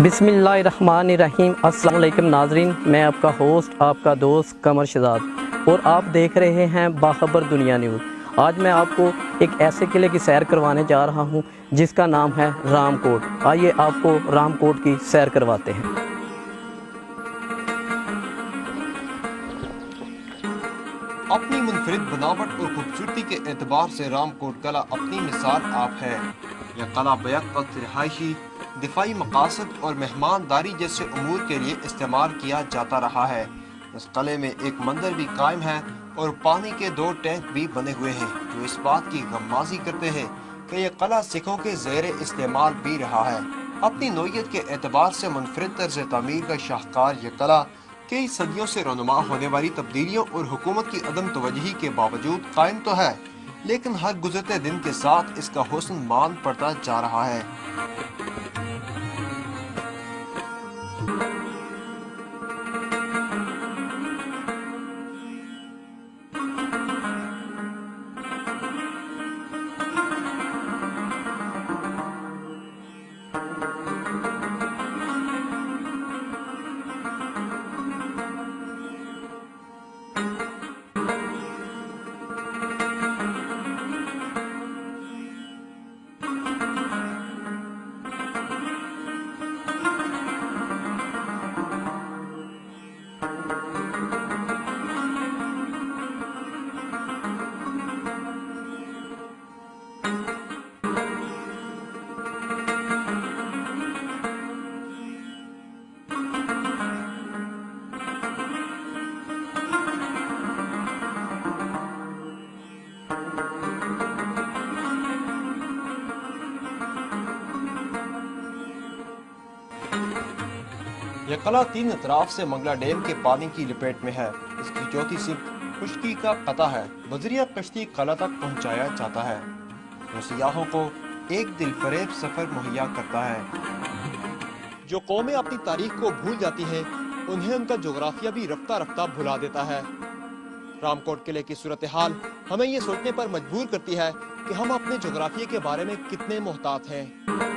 बिस्मिल्लाहिर्रहमानिर्रहीम। अस्सलाम वालेकुम नाजरीन, मैं आपका होस्ट आपका दोस्त कमर शहजाद और आप देख रहे हैं बाखबर दुनिया न्यूज़। आज मैं आपको एक ऐसे किले की सैर करवाने जा रहा हूं जिसका नाम है रामकोट। आइए आपको रामकोट की सैर करवाते हैं। अपनी मुनफरिद बनावट और खूबसूरती के एतबार से रामकोट कला अपनी मिसाल आप है। यह कला बैक वक्त रिहायशी, दिफाई मकासद और मेहमानदारी जैसे उमूर के लिए इस्तेमाल किया जाता रहा है। इस किले में एक मंदिर भी कायम है और पानी के 2 टैंक भी बने हुए हैं, जो इस बात की गम्माजी करते हैं कि यह किला सिखों के ज़ेर इस्तेमाल भी रहा है। अपनी नोयत के एतबार से मुनफरिद तर्ज तामीर का शाहकार यह किला कई सदियों से रनुमा होने वाली तब्दीलियों और हुकूमत की अदम तवज्जुही के बावजूद कायम तो है, लेकिन हर गुजरते दिन के साथ इसका हुस्न मान पड़ता जा रहा है। यह किला 3 अतराफ से मंगला डैम के पानी की लपेट में है। इसकी चौथी सिमत खुश्की का कता है। बजरिया कश्ती किला तक पहुंचाया जाता है, जो सियाहों को एक दिलफरेब सफर मुहैया करता है। जो कौमें अपनी तारीख को भूल जाती हैं, उन्हें उनका जोग्राफिया भी रफ्ता रफ्ता भुला देता है। रामकोट किले की सूरत हाल हमें ये सोचने पर मजबूर करती है कि हम अपने जोग्राफिया के बारे में कितने मोहतात हैं।